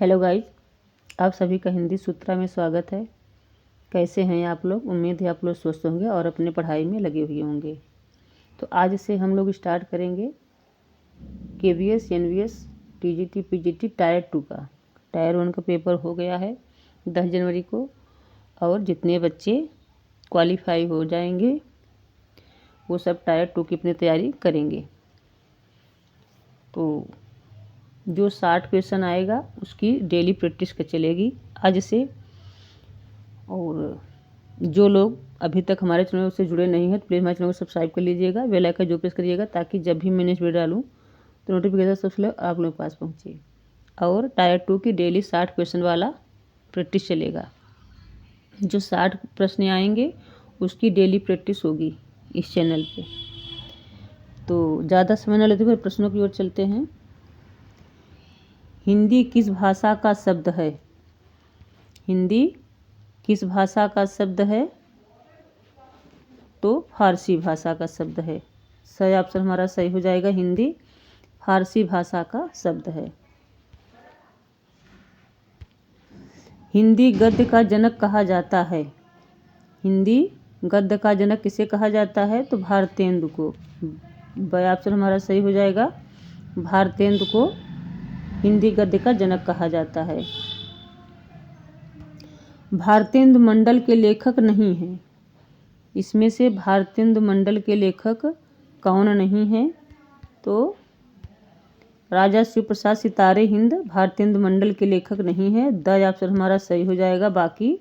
Hello guys, आप सभी का हिंदी सूत्रा में स्वागत है। कैसे हैं आप लोग? उम्मीद है आप लोग स्वस्थ होंगे और अपने पढ़ाई में लगे हुए होंगे। तो आज से हम लोग स्टार्ट करेंगे KVS, NVS, TGT, PGT tyre 2 का। टायर 1 का पेपर हो गया है 10 जनवरी को, और जितने बच्चे क्वालिफाई हो जाएंगे वो सब टायर 2 की अपनी तैयारी करेंगे। तो जो 60 क्वेश्चन आएगा उसकी डेली प्रैक्टिस का चलेगी आज से। और जो लोग अभी तक हमारे चैनल से जुड़े नहीं हैं तो प्लीज़ हमारे चैनल को सब्सक्राइब कर लीजिएगा, बेल आइकन जो प्रेस करिएगा, ताकि जब भी मैं नेक्स्ट वीडियो डालूँ तो नोटिफिकेशन सबसे पहले आप लोगों के पास पहुँचे। और टायर 2 की डेली 60 क्वेश्चन वाला प्रैक्टिस चलेगा। जो 60 प्रश्न आएंगे उसकी डेली प्रैक्टिस होगी इस चैनल पे। तो ज़्यादा समय न लेते हुए प्रश्नों की ओर चलते हैं। हिंदी किस भाषा का शब्द है? हिंदी किस भाषा का शब्द है? तो फारसी भाषा का शब्द है। सही ऑप्शन हमारा सही हो जाएगा, हिंदी फारसी भाषा का शब्द है। हिंदी गद्य का जनक कहा जाता है। हिंदी गद्य का जनक किसे कहा जाता है? तो भारतेंदु को। ब ऑप्शन हमारा सही हो जाएगा, भारतेंदु को हिंदी गद्य का जनक कहा जाता है। भारतेंदु मंडल के लेखक नहीं हैं। इसमें से भारतेंदु मंडल के लेखक कौन नहीं है? तो राजा शिव प्रसाद सितारे हिंद भारतेंदु मंडल के लेखक नहीं है। द ऑप्शन हमारा सही हो जाएगा। बाकी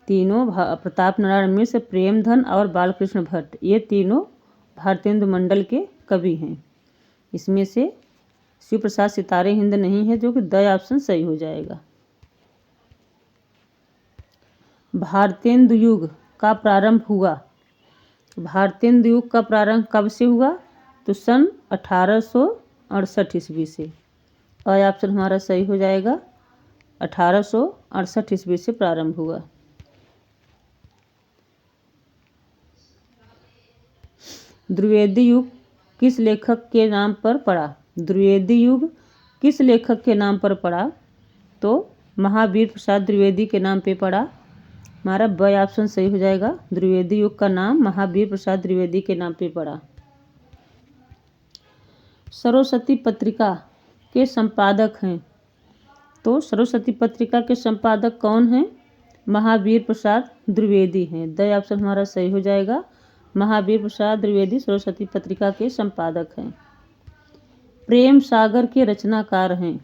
तीनों प्रताप नारायण मिश्र, प्रेमधन और बालकृष्ण भट्ट, ये तीनों भारतेंदु मंडल के कवि हैं। इसमें से शिव प्रसाद सितारे हिंद नहीं है, जो कि द ऑप्शन सही हो जाएगा। भारतेंदु युग का प्रारंभ हुआ। भारतेंदु युग का प्रारंभ कब से हुआ? तो सन 1868 ईस्वी से। और ऑप्शन हमारा सही हो जाएगा, 1868 ईस्वी से प्रारंभ हुआ। द्विवेदी युग किस लेखक के नाम पर पड़ा? द्विवेदी युग किस लेखक के नाम पर पड़ा? तो महावीर प्रसाद द्विवेदी के नाम पे पड़ा। हमारा ब ऑप्शन सही हो जाएगा, द्विवेदी युग का नाम महावीर प्रसाद द्विवेदी के नाम पे पड़ा। सरस्वती पत्रिका के संपादक हैं। तो सरस्वती पत्रिका के संपादक कौन हैं? महावीर प्रसाद द्विवेदी हैं। द ऑप्शन हमारा सही हो जाएगा, महावीर प्रसाद द्विवेदी सरस्वती पत्रिका के संपादक हैं। प्रेम सागर के रचनाकार हैं।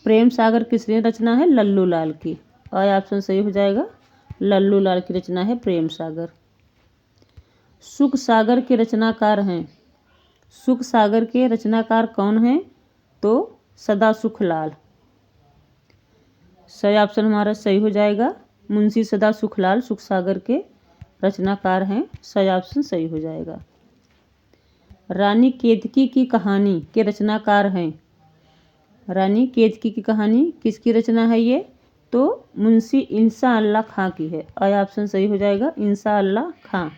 प्रेम सागर किसने रचना है? लल्लू लाल की। और ऑप्शन सही हो जाएगा, लल्लू लाल की रचना है प्रेम सागर। सुख सागर के रचनाकार हैं। सुख सागर के रचनाकार कौन हैं? तो सदासुख लाल। सही ऑप्शन हमारा सही हो जाएगा, मुंशी सदासुख लाल सुख सागर के रचनाकार हैं। सही ऑप्शन सही हो जाएगा। रानी केतकी की कहानी के रचनाकार हैं। रानी केतकी की कहानी किसकी रचना है ये? तो मुंशी इंसा अल्लाह खां की है। और ऑप्शन सही हो जाएगा, इंसा अल्लाह खां।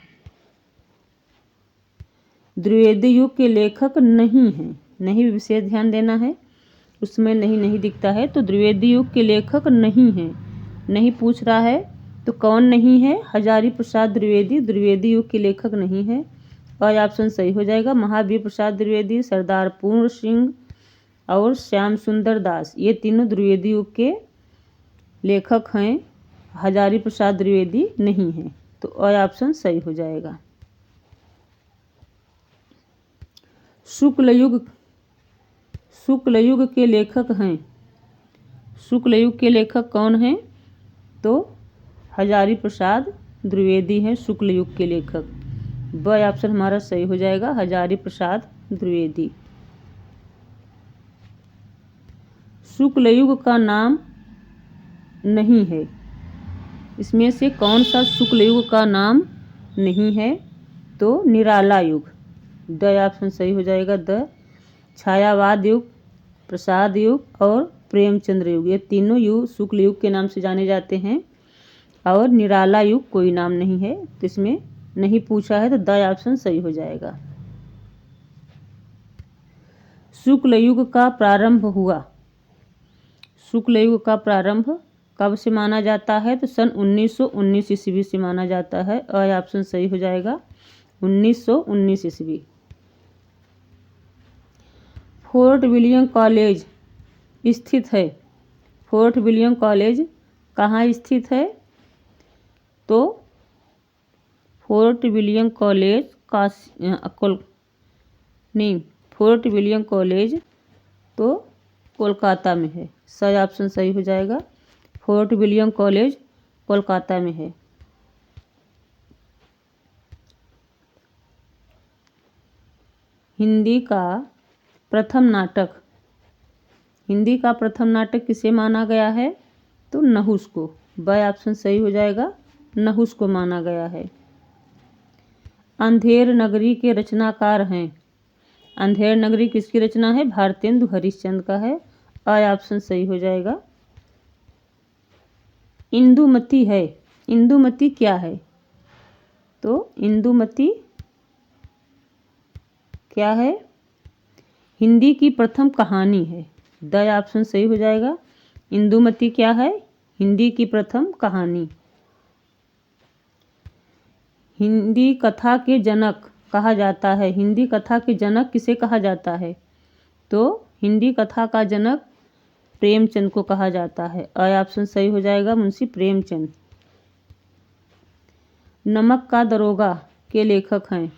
द्विवेदी युग के लेखक नहीं हैं। नहीं विशेष ध्यान देना है, उसमें नहीं दिखता है। तो द्विवेदी युग के लेखक नहीं हैं। नहीं पूछ रहा है तो कौन नहीं है? हजारी प्रसाद द्विवेदी द्विवेदी युग के लेखक नहीं है। और ऑप्शन सही हो जाएगा, महावीर प्रसाद द्विवेदी, सरदार पूर्ण सिंह और श्याम सुंदर दास, ये तीनों द्विवेदी युग के लेखक हैं। हजारी प्रसाद द्विवेदी नहीं हैं। तो और ऑप्शन सही हो जाएगा। शुक्ल युग के लेखक हैं। शुक्ल युग के लेखक कौन हैं? तो हजारी प्रसाद द्विवेदी हैं शुक्ल युग के लेखक। ब ऑप्शन हमारा सही हो जाएगा, हजारी प्रसाद द्विवेदी। शुक्ल युग का नाम नहीं है। इसमें से कौन सा शुक्ल युग का नाम नहीं है? तो निराला युग। द ऑप्शन सही हो जाएगा, द। छायावाद युग, प्रसाद युग और प्रेमचंद्र युग, ये तीनों युग शुक्ल युग के नाम से जाने जाते हैं। और निराला युग कोई नाम नहीं है, तो इसमें नहीं पूछा है, तो द ऑप्शन सही हो जाएगा। शुक्ल युग का प्रारंभ हुआ। शुक्ल युग का प्रारंभ कब से माना जाता है? तो सन 1919 ईस्वी से माना जाता है। ऑप्शन सही हो जाएगा 1919 ईस्वी। फोर्ट विलियम कॉलेज स्थित है। फोर्ट विलियम कॉलेज कहाँ स्थित है? तो fort William college fort William college तो कोलकाता में है। सही ऑप्शन सही हो जाएगा। फोर्ट विलियम कॉलेज कोलकाता में है। हिंदी का प्रथम नाटक किसे माना गया है? तो नहुस को। बाय ऑप्शन सही हो जाएगा, नहुस को माना गया है। अंधेर नगरी के रचनाकार हैं। अंधेर नगरी किसकी रचना है? भारतेंदु हरिश्चंद्र का है। ऑप्शन सही हो जाएगा। इंदुमती है। इंदुमती क्या है? तो इंदुमती क्या है? हिंदी की प्रथम कहानी है। द ऑप्शन सही हो जाएगा। इंदुमती क्या है? हिंदी की प्रथम कहानी। हिंदी कथा के जनक कहा जाता है। हिंदी कथा के जनक किसे कहा जाता है? तो हिंदी कथा का जनक प्रेमचंद को कहा जाता है। ऑप्शन सही हो जाएगा, मुंशी प्रेमचंद। नमक का दरोगा के लेखक हैं।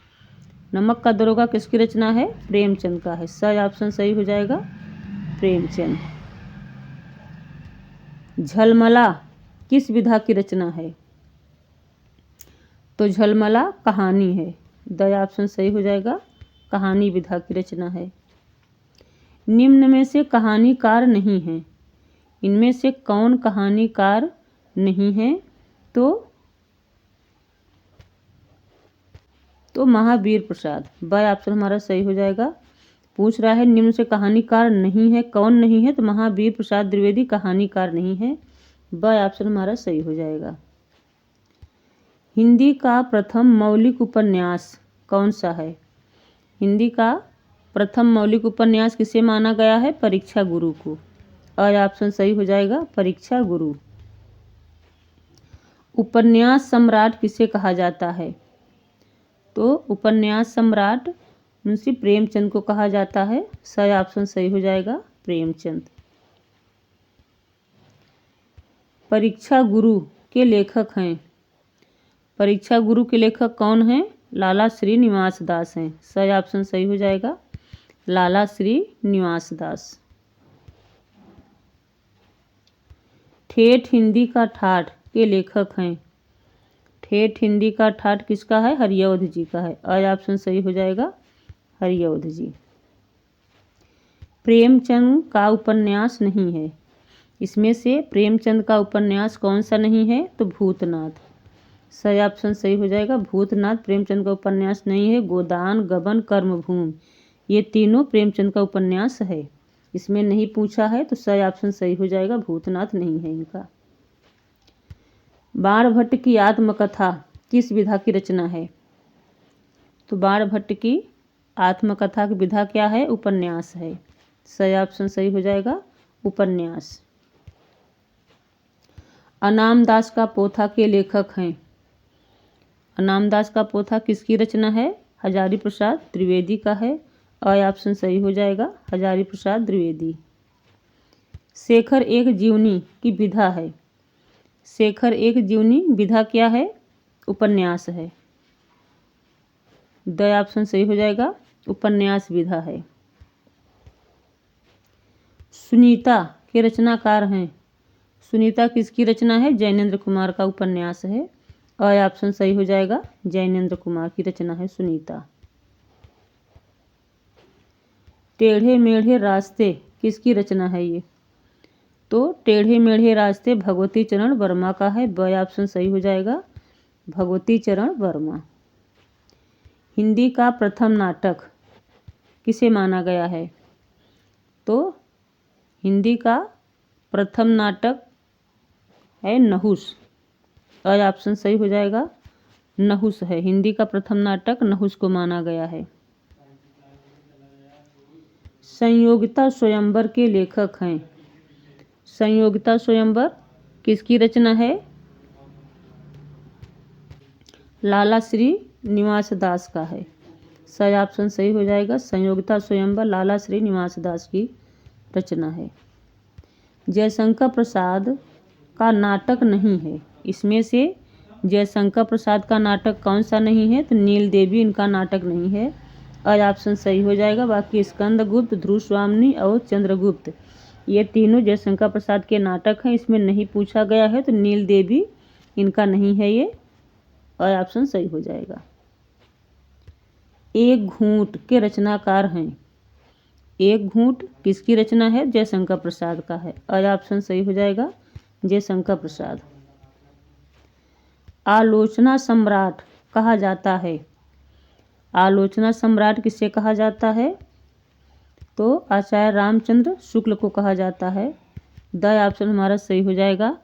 नमक का दरोगा किसकी रचना है? प्रेमचंद का है। सही ऑप्शन सही हो जाएगा, प्रेमचंद। झलमला किस विधा की रचना है? तो झलमला कहानी है। द ऑप्शन सही हो जाएगा, कहानी विधा की रचना है। निम्न में से कहानीकार नहीं है। इनमें से कौन कहानीकार नहीं है? तो महावीर प्रसाद। बाय ऑप्शन हमारा सही हो जाएगा। पूछ रहा है निम्न से कहानीकार नहीं है, कौन नहीं है? तो महावीर प्रसाद द्विवेदी कहानीकार नहीं है। बाय ऑप्शन हमारा सही हो जाएगा। हिंदी का प्रथम मौलिक उपन्यास कौन सा है? हिंदी का प्रथम मौलिक उपन्यास किसे माना गया है? परीक्षा गुरु को। और ऑप्शन सही हो जाएगा, परीक्षा गुरु। उपन्यास सम्राट किसे कहा जाता है? तो उपन्यास सम्राट मुंशी प्रेमचंद को कहा जाता है। सही ऑप्शन सही हो जाएगा, प्रेमचंद। परीक्षा गुरु के लेखक हैं। परीक्षा गुरु के लेखक कौन हैं? लाला श्रीनिवास दास हैं। सही ऑप्शन सही हो जाएगा, लाला श्रीनिवास दास। ठेठ हिंदी का ठाठ के लेखक हैं। ठेठ हिंदी का ठाठ किसका है? हरिऔध जी का है। और ऑप्शन सही हो जाएगा, हरिऔध जी। प्रेमचंद का उपन्यास नहीं है। इसमें से प्रेमचंद का उपन्यास कौन सा नहीं है? तो भूतनाथ। सही ऑप्शन सही हो जाएगा, भूतनाथ प्रेमचंद का उपन्यास नहीं है। गोदान, गबन, कर्मभूमि ये तीनों प्रेमचंद का उपन्यास है। इसमें नहीं पूछा है, तो सही ऑप्शन सही हो जाएगा, भूतनाथ नहीं है इनका। बाणभट्ट की आत्मकथा किस विधा की रचना है? तो बाणभट्ट की आत्मकथा की विधा क्या है? उपन्यास है। सही ऑप्शन सही हो जाएगा, उपन्यास। अनामदास का पोथा के लेखक हैं। अनामदास का पोथा किसकी रचना है? हजारी प्रसाद द्विवेदी का है। और ऑप्शन सही हो जाएगा, हजारी प्रसाद द्विवेदी। शेखर एक जीवनी की विधा है। शेखर एक जीवनी विधा क्या है? उपन्यास है। द ऑप्शन सही हो जाएगा, उपन्यास विधा है। सुनीता के रचनाकार हैं। सुनीता किसकी रचना है? जैनेन्द्र कुमार का उपन्यास है। और ऑप्शन सही हो जाएगा, जैनेन्द्र कुमार की रचना है सुनीता। टेढ़े मेढ़े रास्ते किसकी रचना है ये? तो टेढ़े मेढ़े रास्ते भगवती चरण वर्मा का है। ब ऑप्शन सही हो जाएगा, भगवती चरण वर्मा। हिंदी का प्रथम नाटक किसे माना गया है? तो हिंदी का प्रथम नाटक है नहुस। और ऑप्शन सही हो जाएगा, नहुस है। हिंदी का प्रथम नाटक नहुस को माना गया है। संयोगिता स्वयंवर के लेखक हैं। संयोगिता स्वयंवर किसकी रचना है? लाला श्री निवास दास का है। सही ऑप्शन सही हो जाएगा। संयोगिता स्वयंवर लाला श्री निवास दास की रचना है। जयशंकर प्रसाद का नाटक नहीं है। इसमें से जयशंकर प्रसाद का नाटक कौन सा नहीं है? तो नील देवी इनका नाटक नहीं है। और ऑप्शन सही हो जाएगा। बाकी स्कंदगुप्त, ध्रुव स्वामिनी और चंद्रगुप्त ये तीनों जयशंकर प्रसाद के नाटक हैं। इसमें नहीं पूछा गया है तो नील देवी इनका नहीं है ये। और ऑप्शन सही हो जाएगा। एक घूंट के रचनाकार हैं। एक घूंट किसकी रचना है? जयशंकर प्रसाद का है। और ऑप्शन सही हो जाएगा जयशंकर प्रसाद। आलोचना सम्राट कहा जाता है। आलोचना सम्राट किसे कहा जाता है? तो आचार्य रामचंद्र शुक्ल को कहा जाता है। द ऑप्शन हमारा सही हो जाएगा।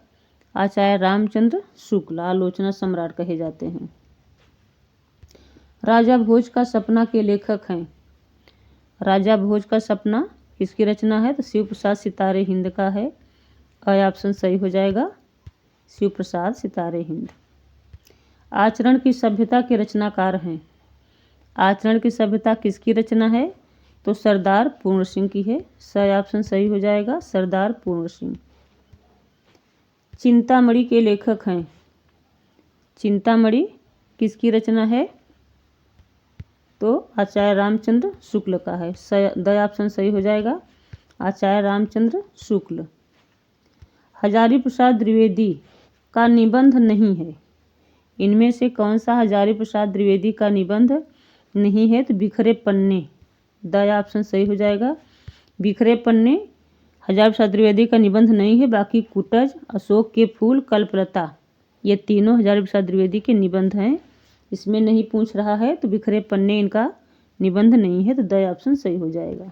आचार्य रामचंद्र शुक्ल आलोचना सम्राट कहे जाते हैं। राजा भोज का सपना के लेखक हैं। राजा भोज का सपना किसकी रचना है? तो शिव प्रसाद सितारे हिंद का है। और ऑप्शन सही हो जाएगा शिव प्रसाद सितारे हिंद। आचरण की सभ्यता के रचनाकार हैं। आचरण की सभ्यता किसकी रचना है? तो सरदार पूर्ण सिंह की है। सही ऑप्शन सही हो जाएगा सरदार पूर्ण सिंह। चिंतामणि के लेखक हैं। चिंतामणि किसकी रचना है? तो आचार्य रामचंद्र शुक्ल का है। द ऑप्शन सही हो जाएगा आचार्य रामचंद्र शुक्ल। हजारी प्रसाद द्विवेदी का निबंध नहीं है। इनमें से कौन सा हजारी प्रसाद द्विवेदी का निबंध नहीं है? तो बिखरे पन्ने। द ऑप्शन सही हो जाएगा बिखरे पन्ने हजारी प्रसाद द्विवेदी का निबंध नहीं है। बाकी कुटज, अशोक के फूल, कल्पलता ये तीनों हजारी प्रसाद द्विवेदी के निबंध हैं। इसमें नहीं पूछ रहा है तो बिखरे पन्ने इनका निबंध नहीं है। तो द ऑप्शन सही हो जाएगा।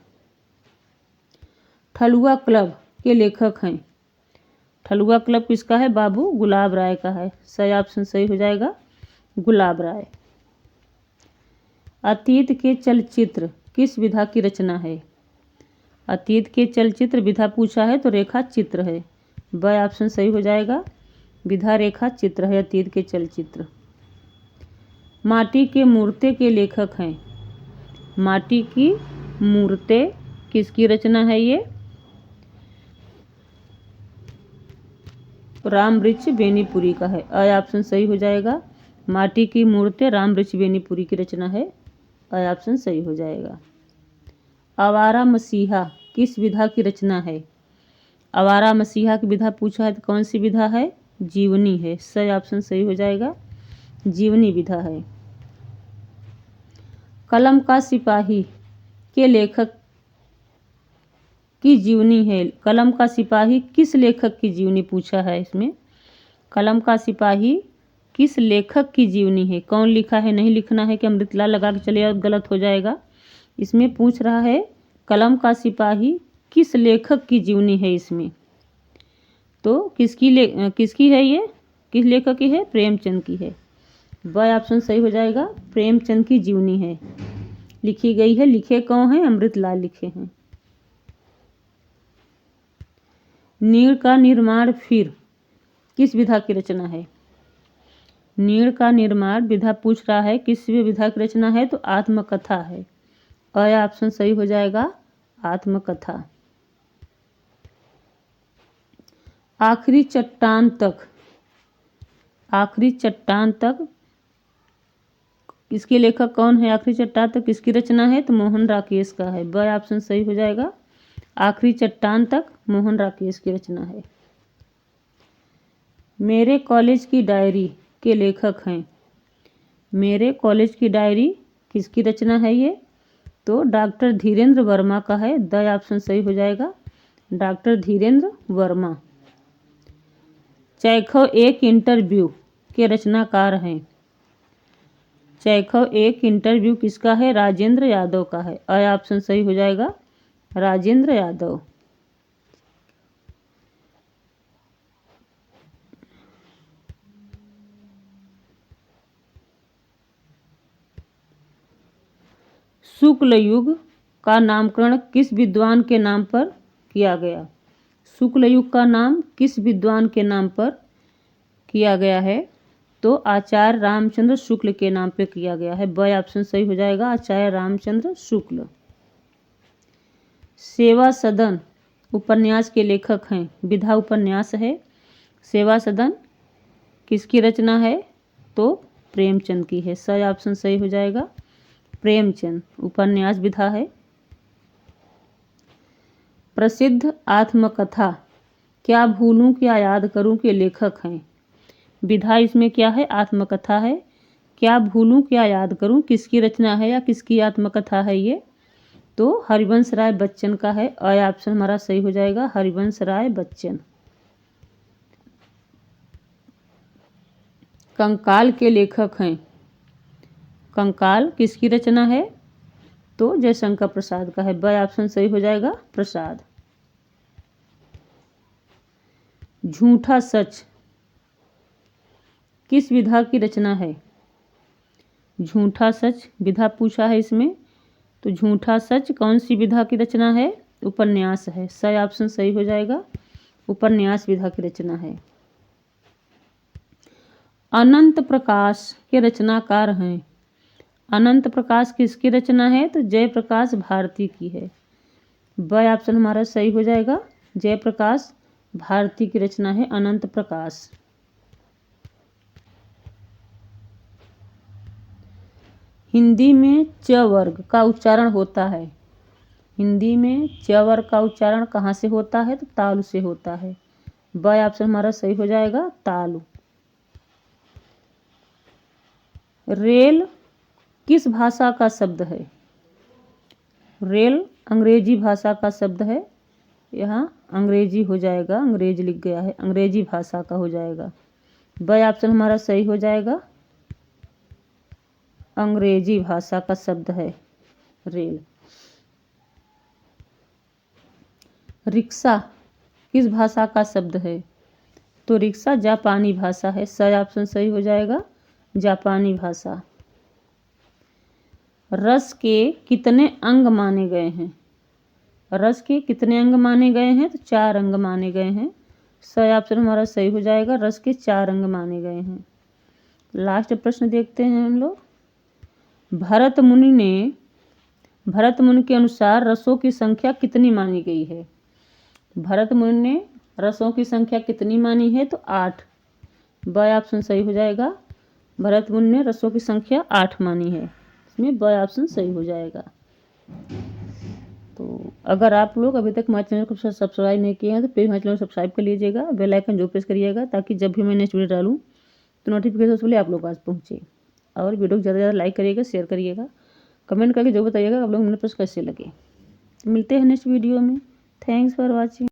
ठलुआ क्लब के लेखक हैं। ठलुआ क्लब किसका है? बाबू गुलाब राय का है। सही ऑप्शन सही हो जाएगा गुलाब राय। अतीत के चलचित्र किस विधा की रचना है? अतीत के चलचित्र विधा पूछा है तो रेखा चित्र है। ब ऑप्शन सही हो जाएगा विधा रेखा चित्र है अतीत के चलचित्र। माटी के मूर्ते के लेखक हैं। माटी की मूर्ते किसकी रचना है? ये रामवृक्ष बेनीपुरी का है। अ ऑप्शन सही हो जाएगा माटी की मूर्ति रामवृक्ष बेनीपुरी की रचना है। अ ऑप्शन सही हो जाएगा। आवारा मसीहा किस विधा की रचना है? आवारा मसीहा की विधा पूछा है तो कौन सी विधा है? जीवनी है। सही ऑप्शन सही हो जाएगा जीवनी विधा है। कलम का सिपाही के लेखक की जीवनी है। कलम का सिपाही किस लेखक की जीवनी पूछा है इसमें? कलम का सिपाही किस लेखक की जीवनी है? कौन लिखा है नहीं लिखना है कि अमृतलाल लगा के चले और गलत हो जाएगा। इसमें पूछ रहा है कलम का सिपाही किस लेखक की जीवनी है इसमें। तो किसकी है ये? किस लेखक की है? प्रेमचंद की है। ब ऑप्शन सही हो जाएगा प्रेमचंद की जीवनी है लिखी गई है। लिखे कौन हैं? अमृतलाल लिखे हैं। नीड़ का निर्माण फिर किस विधा की रचना है? नीड़ का निर्माण विधा पूछ रहा है किस विधा की रचना है? तो आत्मकथा है। अ ऑप्शन सही हो जाएगा आत्मकथा। आखिरी चट्टान तक। आखिरी चट्टान तक इसके लेखक कौन है? आखिरी चट्टान तक किसकी रचना है? तो मोहन राकेश का है। ब ऑप्शन सही हो जाएगा आखिरी चट्टान तक मोहन राकेश की रचना है। मेरे कॉलेज की डायरी के लेखक हैं। मेरे कॉलेज की डायरी किसकी रचना है ये? तो डॉक्टर धीरेन्द्र वर्मा का है। द ऑप्शन सही हो जाएगा डॉक्टर धीरेन्द्र वर्मा। चैखव एक इंटरव्यू के रचनाकार हैं। चैखव एक इंटरव्यू किसका है? राजेंद्र यादव का है। अ ऑप्शन सही हो जाएगा राजेंद्र यादव। शुक्ल युग का नामकरण किस विद्वान के नाम पर किया गया? शुक्ल युग का नाम किस विद्वान के नाम पर किया गया है? तो आचार्य रामचंद्र शुक्ल के नाम पे किया गया है। ब ऑप्शन सही हो जाएगा, आचार्य रामचंद्र शुक्ल। सेवा सदन उपन्यास के लेखक हैं? विधा उपन्यास है। सेवा सदन किसकी रचना है? तो प्रेमचंद की है। सही ऑप्शन सही हो जाएगा, प्रेमचंद। उपन्यास विधा है। प्रसिद्ध आत्मकथा क्या भूलूं क्या याद करूं के लेखक हैं? विधा इसमें क्या है? आत्मकथा है। क्या भूलूं क्या याद करूं किसकी रचना है या किसकी आत्मकथा है ये? तो हरिवंश राय बच्चन का है। अ ऑप्शन हमारा सही हो जाएगा, हरिवंश राय बच्चन। कंकाल के लेखक हैं? कंकाल किसकी रचना है? तो जयशंकर प्रसाद का है। ब ऑप्शन सही हो जाएगा, प्रसाद। झूठा सच किस विधा की रचना है? झूठा सच विधा पूछा है इसमें, तो झूठा सच कौन सी विधा की रचना है? उपन्यास है। सही ऑप्शन सही हो जाएगा, उपन्यास विधा की रचना है। अनंत प्रकाश के रचनाकार हैं? अनंत प्रकाश किसकी रचना है? तो जयप्रकाश भारती की है। ब ऑप्शन हमारा सही हो जाएगा, जयप्रकाश भारती की रचना है अनंत प्रकाश। हिंदी में च वर्ग का उच्चारण होता है? हिंदी में च वर्ग का उच्चारण कहाँ से होता है? तो तालु से होता है। ब ऑप्शन हमारा सही हो जाएगा, तालु। रेल किस भाषा का शब्द है? रेल अंग्रेजी भाषा का शब्द है। यहाँ अंग्रेजी हो जाएगा, अंग्रेज लिख गया है, अंग्रेजी भाषा का हो जाएगा। ब ऑप्शन हमारा सही हो जाएगा, अंग्रेजी भाषा का शब्द है रेल। रिक्शा किस भाषा का शब्द है? तो रिक्शा जापानी भाषा है। सही ऑप्शन सही हो जाएगा, जापानी भाषा। रस के कितने अंग माने गए हैं? रस के कितने अंग माने गए हैं? तो 4 अंग माने गए हैं। सही ऑप्शन हमारा सही हो जाएगा, रस के 4 अंग माने गए हैं। लास्ट प्रश्न देखते हैं हम लोग। भरत मुनि के अनुसार रसों की संख्या कितनी मानी गई है? भरत मुनि ने रसों की संख्या कितनी मानी है? तो 8। ब ऑप्शन सही हो जाएगा, भरत मुनि ने रसों की संख्या 8 मानी है। इसमें ब ऑप्शन सही हो जाएगा। तो अगर आप लोग अभी तक हमारे चैनल को सब्सक्राइब नहीं किए हैं तो प्लीज़ हमारे चैनल को सब्सक्राइब कर लीजिएगा, बेल आइकन जो प्रेस करिएगा ताकि जब भी मैं नेक्स्ट वीडियो डालूँ तो नोटिफिकेशन उसके लिए आप लोग पास पहुँचे। और वीडियो को ज़्यादा से ज़्यादा लाइक करिएगा, शेयर करिएगा, कमेंट करके जो बताइएगा आप लोग मेरे पास कैसे लगे। मिलते हैं नेक्स्ट वीडियो में। Thanks for watching.